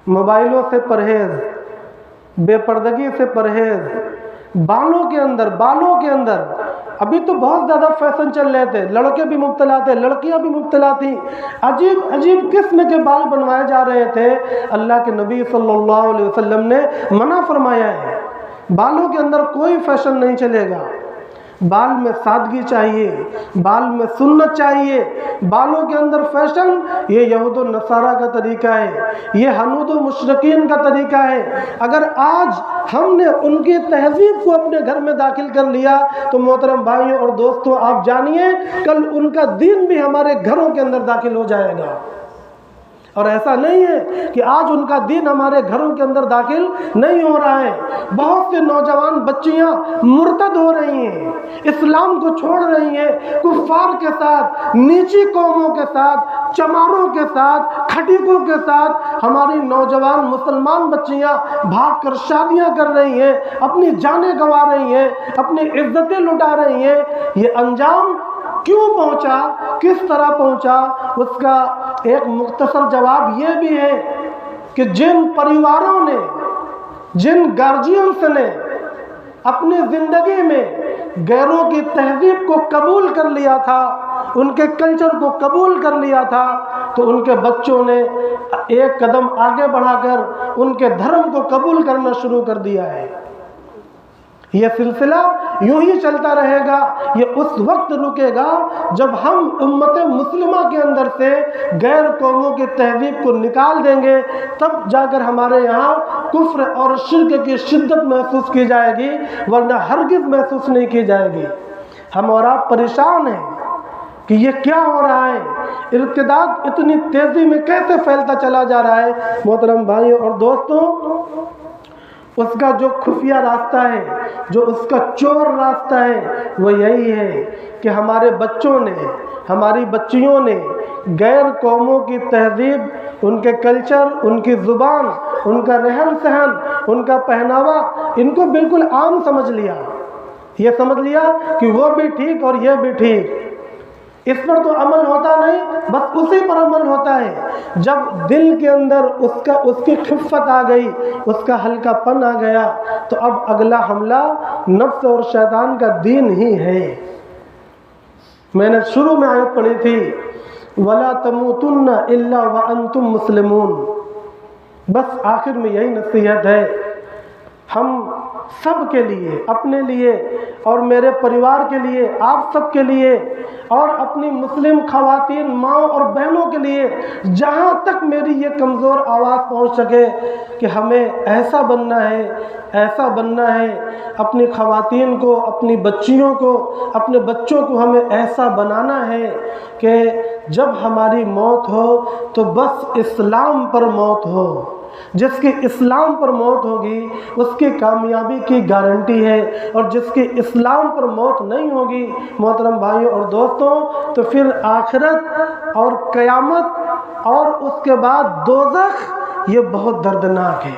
موبائلوں سے پرہیز، بے پردگی سے پرہیز، بالوں کے اندر ابھی تو بہت زیادہ فیشن چل رہے تھے، لڑکے بھی مبتلا تھے، لڑکیاں بھی مبتلا تھیں، عجیب قسم کے بال بنوائے جا رہے تھے۔ اللہ کے نبی صلی اللہ علیہ وسلم نے منع فرمایا ہے، بالوں کے اندر کوئی فیشن نہیں چلے گا، بال میں سادگی چاہیے، بال میں سنت چاہیے۔ بالوں کے اندر فیشن یہ یہود و نصارہ کا طریقہ ہے، یہ حنود و مشرکین کا طریقہ ہے۔ اگر آج ہم نے ان کی تہذیب کو اپنے گھر میں داخل کر لیا تو محترم بھائیوں اور دوستوں، آپ جانیے کل ان کا دین بھی ہمارے گھروں کے اندر داخل ہو جائے گا۔ اور ایسا نہیں ہے کہ آج ان کا دین ہمارے گھروں کے اندر داخل نہیں ہو رہا ہے، بہت سے نوجوان بچیاں مرتد ہو رہی ہیں، اسلام کو چھوڑ رہی ہیں، کفار کے ساتھ، نیچی قوموں کے ساتھ، چماروں کے ساتھ، کھٹیکوں کے ساتھ ہماری نوجوان مسلمان بچیاں بھاگ کر شادیاں کر رہی ہیں، اپنی جانیں گنوا رہی ہیں، اپنی عزتیں لٹا رہی ہیں۔ یہ انجام کیوں پہنچا، کس طرح پہنچا، اس کا ایک مختصر جواب یہ بھی ہے کہ جن پریواروں نے، جن گارجینز نے اپنی زندگی میں غیروں کی تہذیب کو قبول کر لیا تھا، ان کے کلچر کو قبول کر لیا تھا، تو ان کے بچوں نے ایک قدم آگے بڑھا کر ان کے دھرم کو قبول کرنا شروع کر دیا ہے۔ یہ سلسلہ یوں ہی چلتا رہے گا، یہ اس وقت رکے گا جب ہم امت مسلمہ کے اندر سے غیر قوموں کی تہذیب کو نکال دیں گے، تب جا کر ہمارے یہاں کفر اور شرک کی شدت محسوس کی جائے گی، ورنہ ہرگز محسوس نہیں کی جائے گی۔ ہم اور آپ پریشان ہیں کہ یہ کیا ہو رہا ہے، ارتداد اتنی تیزی میں کیسے پھیلتا چلا جا رہا ہے۔ محترم بھائیوں اور دوستوں، اس کا جو خفیہ راستہ ہے، جو اس کا چور راستہ ہے، وہ یہی ہے کہ ہمارے بچوں نے، ہماری بچیوں نے غیر قوموں کی تہذیب، ان کے کلچر، ان کی زبان، ان کا رہن سہن، ان کا پہناوا، ان کو بالکل عام سمجھ لیا۔ یہ سمجھ لیا کہ وہ بھی ٹھیک اور یہ بھی ٹھیک، اس پر تو عمل ہوتا نہیں، بس اسی پر عمل ہوتا ہے۔ جب دل کے اندر اس کی خفت آ گئی، اس کا ہلکا پن آ گیا، تو اب اگلا حملہ نفس اور شیطان کا دین ہی ہے۔ میں نے شروع میں آیت پڑھی تھی، وَلَا تَمُوتُنَّ إِلَّا وَأَنْتُمْ مُسْلِمُونَ، بس آخر میں یہی نصیحت ہے، ہم سب کے لیے، اپنے لیے اور میرے پریوار کے لیے، آپ سب کے لیے، اور اپنی مسلم خواتین ماں اور بہنوں کے لیے، جہاں تک میری یہ کمزور آواز پہنچ سکے، کہ ہمیں ایسا بننا ہے، ایسا بننا ہے، اپنی خواتین کو، اپنی بچیوں کو، اپنے بچوں کو ہمیں ایسا بنانا ہے کہ جب ہماری موت ہو تو بس اسلام پر موت ہو۔ جس کی اسلام پر موت ہوگی اس کی کامیابی کی گارنٹی ہے، اور جس کی اسلام پر موت نہیں ہوگی محترم بھائیوں اور دوستوں، تو پھر آخرت اور قیامت اور اس کے بعد دوزخ یہ بہت دردناک ہے۔